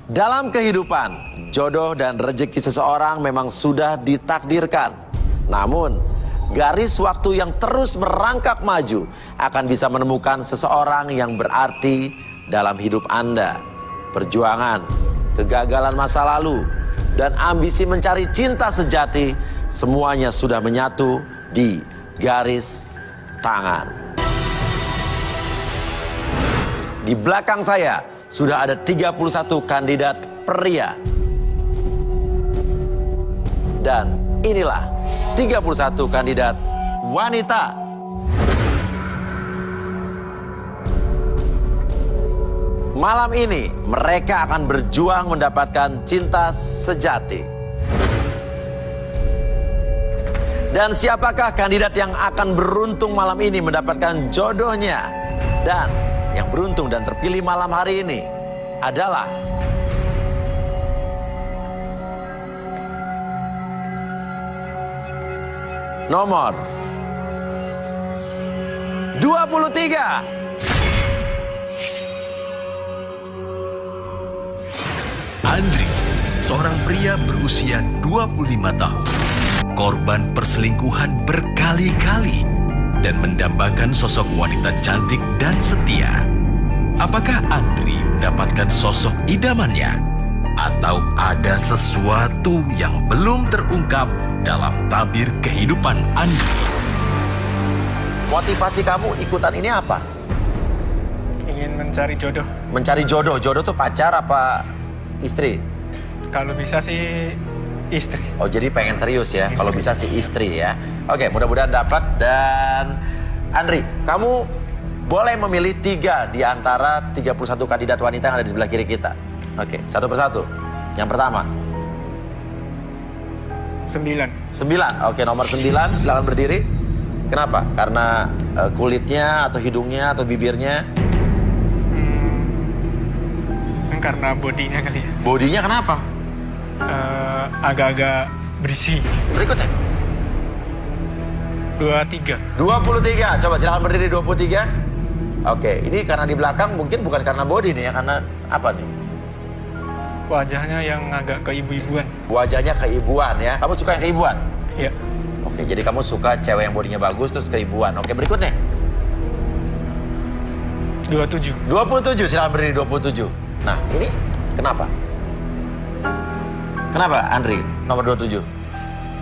Dalam kehidupan, jodoh dan rezeki seseorang memang sudah ditakdirkan. Namun, garis waktu yang terus merangkak maju akan bisa menemukan seseorang yang berarti dalam hidup Anda. Perjuangan, kegagalan masa lalu, dan ambisi mencari cinta sejati, semuanya sudah menyatu di garis tangan. Di belakang saya sudah ada 31 kandidat pria. Dan inilah 31 kandidat wanita. Malam ini mereka akan berjuang mendapatkan cinta sejati. Dan siapakah kandidat yang akan beruntung malam ini mendapatkan jodohnya? Dan yang beruntung dan terpilih malam hari ini adalah nomor 23. Andri, seorang pria berusia 25 tahun, korban perselingkuhan berkali-kali dan mendambakan sosok wanita cantik dan setia. Apakah Andri mendapatkan sosok idamannya? Atau ada sesuatu yang belum terungkap dalam tabir kehidupan Andri? Motivasi kamu ikutan ini apa? Ingin mencari jodoh. Mencari jodoh. Jodoh tuh pacar apa istri? Kalau bisa sih istri. Oh, jadi pengen serius ya. Kalau bisa sih istri ya. Oke, mudah-mudahan dapat. Dan Andri, kamu boleh memilih 3 di antara 31 kandidat wanita yang ada di sebelah kiri kita. Oke, satu persatu. Yang pertama 9. 9. Oke, nomor 9, silakan berdiri. Kenapa? Karena kulitnya atau hidungnya atau bibirnya? Karena bodinya kali ya. Bodinya kenapa? Agak-agak berisi. Berikutnya 23. 23. Coba silakan berdiri 23. Oke, ini karena di belakang mungkin bukan karena body nih ya, karena apa nih? Wajahnya yang agak keibu-ibuan. Wajahnya keibuan ya. Kamu suka yang keibuan? Iya. Oke, jadi kamu suka cewek yang bodinya bagus terus keibuan. Oke, berikutnya 27. 27, silakan berdiri 27. Nah, ini kenapa? Kenapa Andri nomor 27?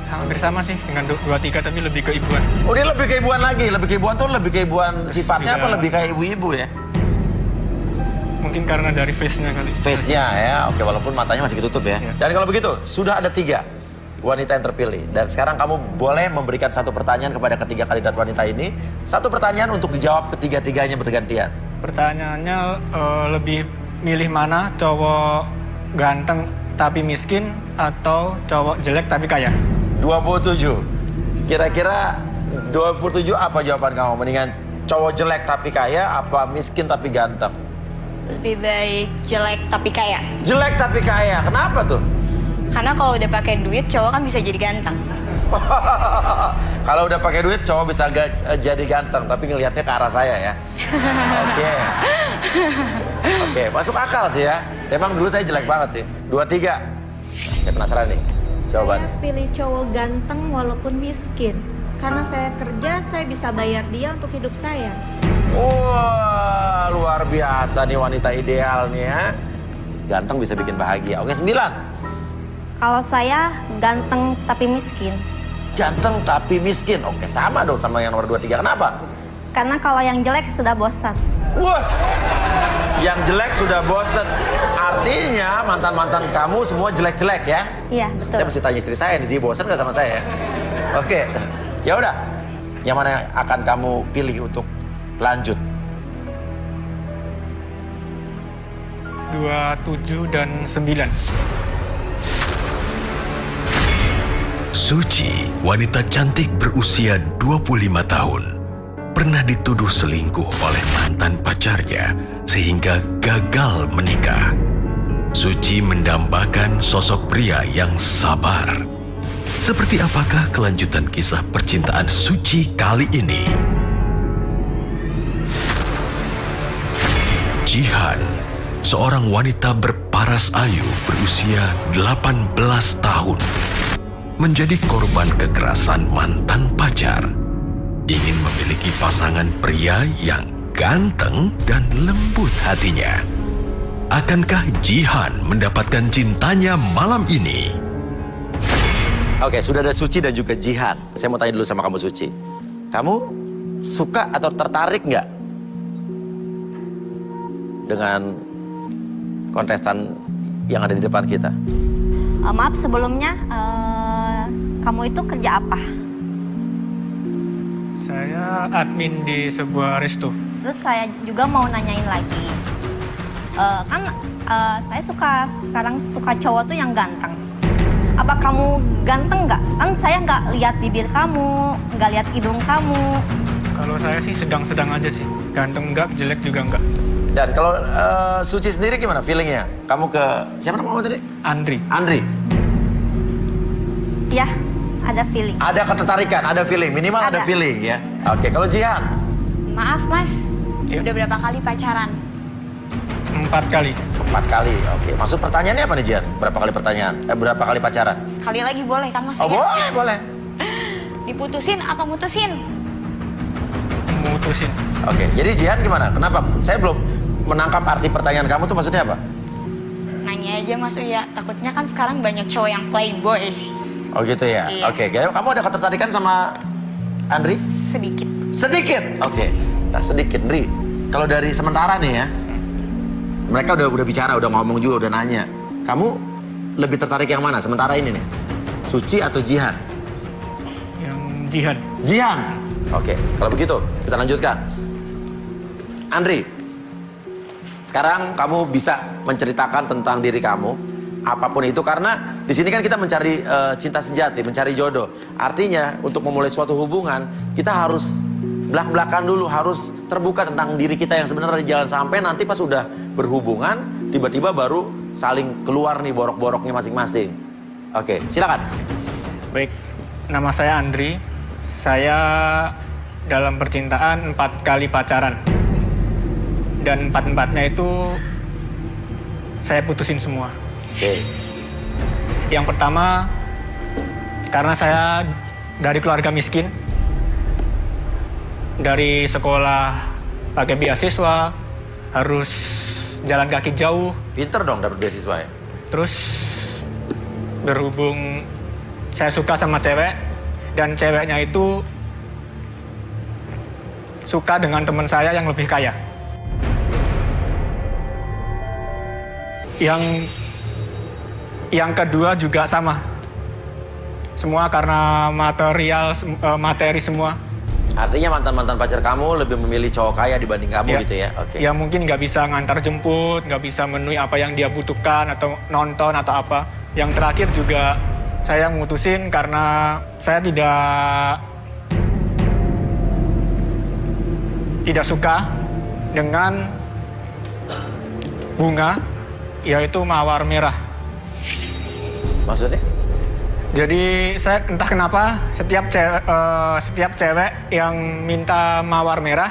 Hampir sama sih dengan 23 tapi lebih keibuan. Oh, dia lebih keibuan lagi. Lebih keibuan tuh lebih keibuan sifatnya apa lebih kayak ibu-ibu ya? Mungkin karena dari face-nya kali. Face-nya ya. Oke, walaupun matanya masih ketutup ya. Dan kalau begitu, sudah ada 3 wanita yang terpilih. Dan sekarang kamu boleh memberikan satu pertanyaan kepada ketiga kandidat wanita ini. Satu pertanyaan untuk dijawab ketiga-tiganya bergantian. Pertanyaannya lebih milih mana, cowok ganteng tapi miskin atau cowok jelek tapi kaya? 27. Kira-kira 27 apa jawaban kamu? Mendingan cowok jelek tapi kaya apa miskin tapi ganteng? Lebih baik jelek tapi kaya. Jelek tapi kaya. Kenapa tuh? Karena kalau udah pakai duit, cowok kan bisa jadi ganteng. Kalau udah pakai duit cowok bisa jadi ganteng, tapi ngelihatnya ke arah saya ya. Oke. Oke, masuk akal sih ya. Emang dulu saya jelek banget sih. 23. Saya penasaran nih jawabannya. Saya pilih cowok ganteng walaupun miskin. Karena saya kerja, saya bisa bayar dia untuk hidup saya. Wah, luar biasa nih wanita ideal nih ya. Ganteng bisa bikin bahagia. Oke, 9. Kalau saya ganteng tapi miskin. Ganteng tapi miskin. Oke, sama dong sama yang nomor 23. Kenapa? Karena kalau yang jelek sudah bosan. Bos, yang jelek sudah bosen. Artinya mantan-mantan kamu semua jelek-jelek ya? Iya, betul. Saya mesti tanya istri saya nih, dia bosen gak sama saya? Oke, ya udah. Yang mana yang akan kamu pilih untuk lanjut? 27 dan 9. Suci, wanita cantik berusia 25 tahun, pernah dituduh selingkuh oleh mantan pacarnya sehingga gagal menikah. Suci mendambakan sosok pria yang sabar. Seperti apakah kelanjutan kisah percintaan Suci kali ini? Jihan, seorang wanita berparas ayu berusia 18 tahun menjadi korban kekerasan mantan pacar. Ingin memiliki pasangan pria yang ganteng dan lembut hatinya. Akankah Jihan mendapatkan cintanya malam ini? Oke, sudah ada Suci dan juga Jihan. Saya mau tanya dulu sama kamu, Suci. Kamu suka atau tertarik nggak dengan kontestan yang ada di depan kita? Maaf sebelumnya, kamu itu kerja apa? Saya admin di sebuah resto. Terus saya juga mau nanyain lagi. Saya sekarang suka cowok tuh yang ganteng. Apa kamu ganteng nggak? Kan saya nggak lihat bibir kamu, nggak lihat hidung kamu. Kalau saya sih sedang-sedang aja sih. Ganteng enggak, jelek juga enggak. Dan kalau Suci sendiri gimana feelingnya? Kamu ke siapa nama kamu tadi? Andri. Andri. Ya, ada feeling. Ada ketertarikan, ada feeling, minimal ada Ada. feeling ya. Oke, kalau Jihan? Maaf mas, Ya. udah berapa kali pacaran? 4 kali. 4 kali. Oke, masuk pertanyaannya apa nih Jihan? Berapa kali pertanyaan? Berapa kali pacaran? Sekali lagi boleh kan mas? Oh, ya? boleh, boleh. Diputusin apa mutusin? Mutusin. Oke, jadi Jihan gimana? Kenapa? Saya belum menangkap arti pertanyaan kamu tuh maksudnya apa? Nanya aja mas Uya, takutnya kan sekarang banyak cowok yang playboy. Oh gitu ya? Iya. Oke, kamu ada ketertarikan sama Andri? Sedikit. Sedikit? Oke, nah sedikit, Andri. Kalau dari sementara nih ya, mereka udah bicara, udah ngomong juga, udah nanya. Kamu lebih tertarik yang mana sementara ini nih? Suci atau Jihan? Yang Jihan. Jihan. Oke, kalau begitu kita lanjutkan. Andri, sekarang kamu bisa menceritakan tentang diri kamu, apapun itu, karena di sini kan kita mencari cinta sejati, mencari jodoh. Artinya untuk memulai suatu hubungan kita harus belak-belakan dulu, harus terbuka tentang diri kita yang sebenarnya. Jangan sampai nanti pas udah berhubungan tiba-tiba baru saling keluar nih borok-boroknya masing-masing. Oke, silakan. Baik, nama saya Andri. Saya dalam percintaan 4 kali pacaran. Dan 4-4-nya itu saya putusin semua. Oke. Yang pertama, karena saya dari keluarga miskin, dari sekolah pakai beasiswa, harus jalan kaki jauh. Pinter dong dapat beasiswa ya. Terus berhubung saya suka sama cewek, dan ceweknya itu suka dengan teman saya yang lebih kaya. Yang kedua juga sama. Semua karena materi semua. Artinya mantan-mantan pacar kamu lebih memilih cowok kaya dibanding kamu gitu ya? Oke. Ya mungkin nggak bisa ngantar jemput, nggak bisa memenuhi apa yang dia butuhkan atau nonton atau apa. Yang terakhir juga saya mutusin karena saya tidak suka dengan bunga, yaitu mawar merah. Maksudnya? Jadi saya entah kenapa setiap cewek yang minta mawar merah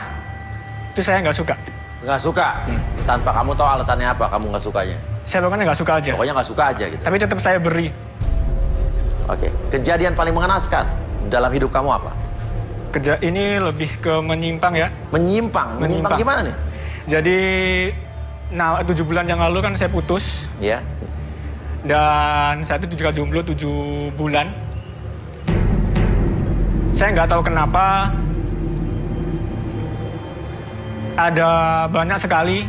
itu saya nggak suka. Nggak suka? Tanpa kamu tahu alasannya apa kamu nggak sukanya? Saya pokoknya nggak suka aja. Pokoknya nggak suka aja gitu. Tapi tetap saya beri. Oke. Kejadian paling mengenaskan dalam hidup kamu apa? Kerja ini lebih ke menyimpang ya. Menyimpang. Menyimpang gimana nih? Jadi 7 bulan yang lalu kan saya putus. Ya. Dan saya itu juga jomblo 7 bulan. Saya nggak tahu kenapa ada banyak sekali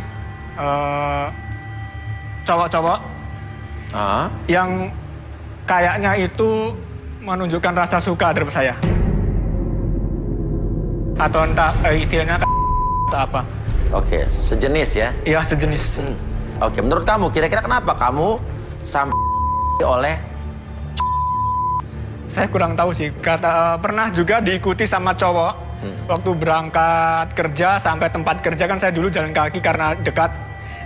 cowok-cowok yang kayaknya itu menunjukkan rasa suka terhadap saya. Atau entah istilahnya atau apa. Oke, sejenis ya? Iya, sejenis. Oke, menurut kamu kira-kira kenapa kamu sampai oleh? Saya kurang tahu sih. Pernah juga diikuti sama cowok. Waktu berangkat kerja sampai tempat kerja kan saya dulu jalan kaki karena dekat.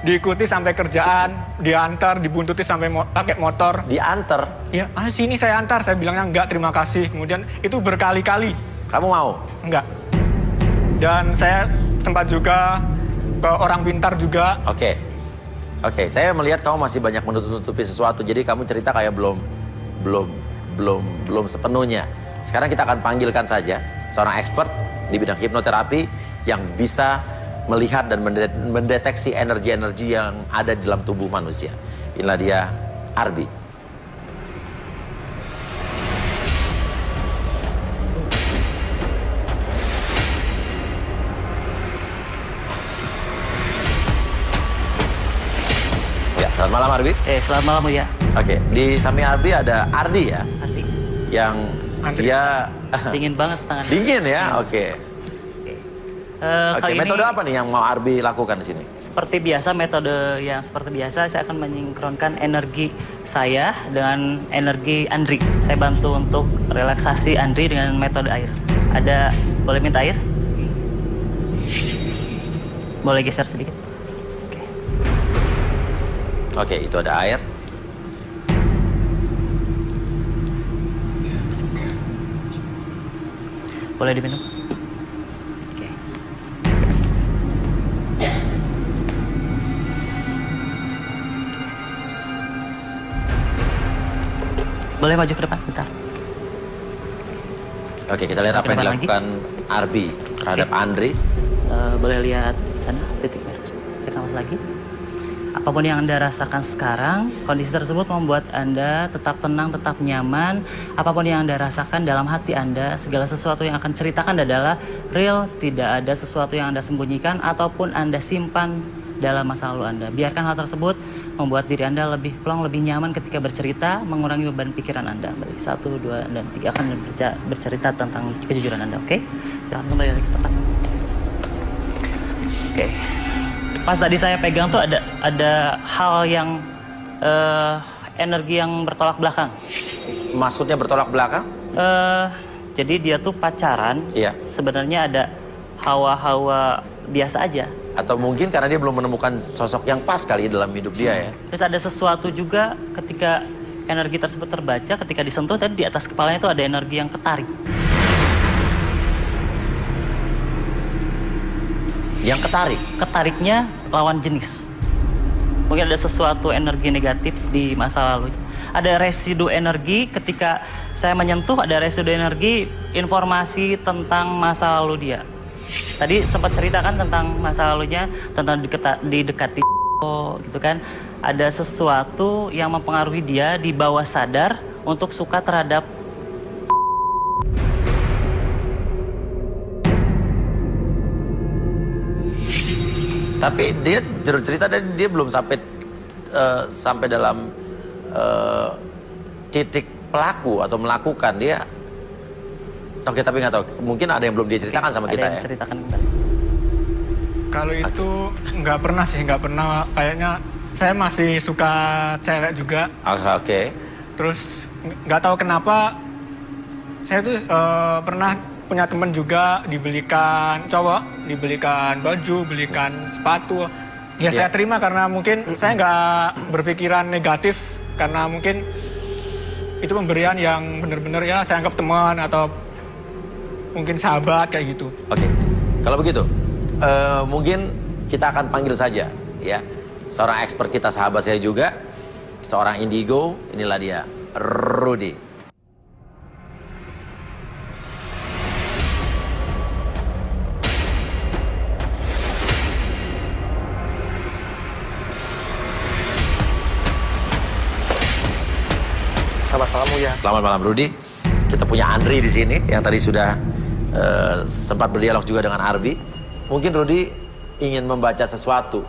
Diikuti sampai kerjaan, diantar, dibuntuti sampai pakai motor. Diantar? Ya, sini saya antar. Saya bilangnya enggak, terima kasih. Kemudian itu berkali-kali. Kamu mau? Enggak. Dan saya sempat juga ke orang pintar juga. Oke. Oke, saya melihat kamu masih banyak menutup-nutupi sesuatu. Jadi kamu cerita kayak belum sepenuhnya. Sekarang kita akan panggilkan saja seorang expert di bidang hipnoterapi yang bisa melihat dan mendeteksi energi-energi yang ada di dalam tubuh manusia. Inilah dia Arbi. Ya, selamat malam Arbi. Selamat malam Bu ya. Oke, di samping Arbi ada Ardi ya, Ardi. yang Andri. dia Dingin banget tangannya. dingin ya. Oke. Oke, Kali metode ini apa nih yang mau Arbi lakukan di sini? seperti biasa, metode yang seperti biasa saya akan menyinkronkan energi saya dengan energi Andri. Saya bantu untuk relaksasi Andri dengan metode air. Boleh minta air? Boleh geser sedikit? Oke. Oke, itu ada air. Boleh diminum? Oke. Boleh maju ke depan, bentar. Oke, kita lihat apa yang Ke depan dilakukan Arbi terhadap Oke. Andri. Boleh lihat sana titiknya. Kita awas lagi. Apapun yang Anda rasakan sekarang, kondisi tersebut membuat Anda tetap tenang, tetap nyaman. Apapun yang Anda rasakan dalam hati Anda, segala sesuatu yang akan ceritakan adalah real, tidak ada sesuatu yang Anda sembunyikan ataupun Anda simpan dalam masa lalu Anda. Biarkan hal tersebut membuat diri Anda lebih plong, lebih nyaman ketika bercerita, mengurangi beban pikiran Anda. Baik, 1, 2, dan 3 akan bercerita tentang kejujuran Anda, oke? Silahkan kembali lagi ke tempat. Oke. Pas tadi saya pegang tuh ada hal yang energi yang bertolak belakang. Maksudnya bertolak belakang? Jadi dia tuh pacaran. Iya. Sebenarnya ada hawa-hawa biasa aja. Atau mungkin karena dia belum menemukan sosok yang pas kali dalam hidup dia ya. Terus ada sesuatu juga ketika energi tersebut terbaca, ketika disentuh tadi di atas kepalanya tuh ada energi yang ketarik. Yang ketarik? Ketariknya lawan jenis. Mungkin ada sesuatu energi negatif di masa lalu. Ada residu energi ketika saya menyentuh, ada residu energi informasi tentang masa lalu dia. Tadi sempat ceritakan tentang masa lalunya, tentang didekati gitu kan. Ada sesuatu yang mempengaruhi dia di bawah sadar untuk suka terhadap. Tapi dia cerita dan dia belum sampai dalam titik pelaku atau melakukan dia. Oke, tapi nggak tahu. Mungkin ada yang belum dia ceritakan sama kita ya. Ceritakan kita. Kalau itu nggak pernah sih, nggak pernah. Kayaknya saya masih suka cewek juga. Oke. Terus nggak tahu kenapa saya tuh pernah punya teman juga dibelikan baju, belikan sepatu. Ya saya terima karena mungkin saya nggak berpikiran negatif karena mungkin itu pemberian yang benar-benar ya saya anggap teman atau mungkin sahabat kayak gitu. Oke. Kalau begitu, mungkin kita akan panggil saja ya seorang expert kita, sahabat saya juga, seorang indigo. Inilah dia, Rudy. Selamat malam ya. Selamat malam Rudy. Kita punya Andri di sini yang tadi sudah sempat berdialog juga dengan Arbi. Mungkin Rudy ingin membaca sesuatu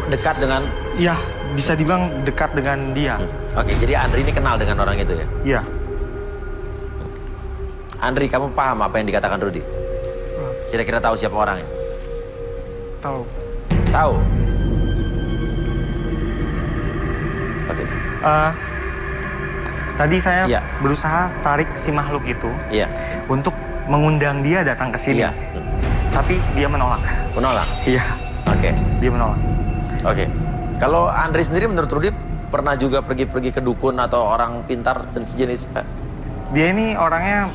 Dekat dengan... Iya, bisa dibilang dekat dengan dia. Oke, jadi Andri ini kenal dengan orang itu ya? Iya. Andri, kamu paham apa yang dikatakan Rudy? Kira-kira tahu siapa orangnya? Tahu. Tahu? Oke. Tadi saya Iya. berusaha tarik si makhluk itu Iya. untuk mengundang dia datang ke sini. Iya. Tapi dia menolak. Menolak? Iya, Oke. dia menolak. Oke. Kalau Andri sendiri menurut Rudy pernah juga pergi-pergi ke dukun atau orang pintar dan sejenis? Dia ini orangnya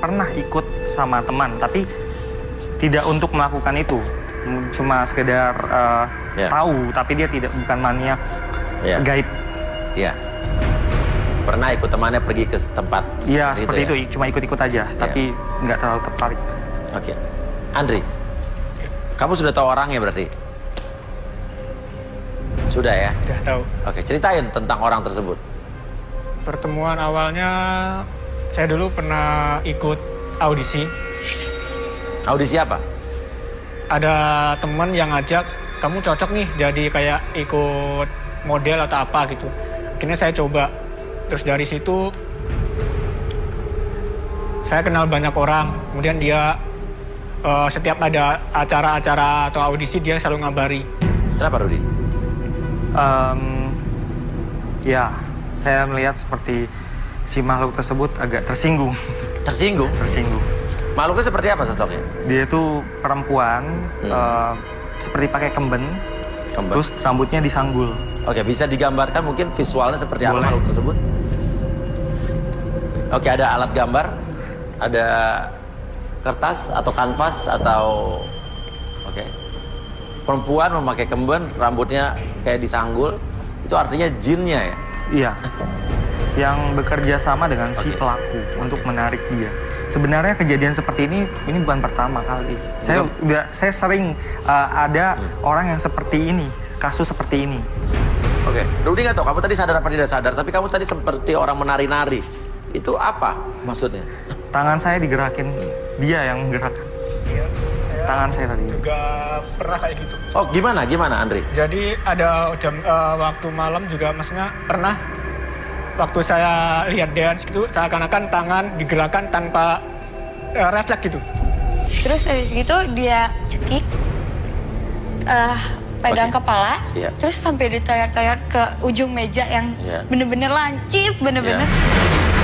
pernah ikut sama teman, tapi tidak untuk melakukan itu. Cuma sekedar Ya. tahu, tapi dia bukan maniak Ya. gaib. Iya. Pernah ikut temannya pergi ke tempat Iya, seperti itu, ya? cuma ikut-ikut aja, tapi nggak terlalu tertarik. Oke. Andri, kamu sudah tahu orangnya berarti? Sudah ya? Udah tahu. Oke, ceritain tentang orang tersebut. Pertemuan awalnya saya dulu pernah ikut audisi. Audisi apa? Ada teman yang ngajak, kamu cocok nih jadi kayak ikut model atau apa gitu. Akhirnya saya coba. Terus dari situ saya kenal banyak orang. Kemudian dia setiap ada acara-acara atau audisi dia selalu ngabari. Kenapa Rudy? Ya, saya melihat seperti si makhluk tersebut agak tersinggung. Tersinggung? Tersinggung. Makhluknya seperti apa sosoknya? Dia tuh perempuan, seperti pakai kemben, Kemben. terus rambutnya disanggul. Oke, bisa digambarkan mungkin visualnya seperti apa Boleh. makhluk tersebut? Oke, ada alat gambar, ada kertas atau kanvas atau... Oke. Perempuan memakai kemben, rambutnya kayak disanggul, itu artinya jinnya ya? Iya, yang bekerja sama dengan si Oke. pelaku untuk menarik dia. Sebenarnya kejadian seperti ini bukan pertama kali. Saya sering ada orang yang seperti ini, kasus seperti ini. Oke, Rudy nggak tahu, kamu tadi sadar apa tidak sadar, tapi kamu tadi seperti orang menari-nari. Itu apa maksudnya? Tangan saya digerakin, dia yang menggerakkan. Iya, saya Tangan saya tadi. juga pernah kayak gitu. Oh, gimana Andri? Jadi ada waktu malam juga maksudnya pernah waktu saya lihat dance gitu seakan-akan tangan digerakkan tanpa refleks gitu. Terus habis gitu dia cekik, pegang Oke. kepala, Iya. terus sampai ditayar-tayar ke ujung meja yang Iya. bener-bener lancip, bener-bener. Iya.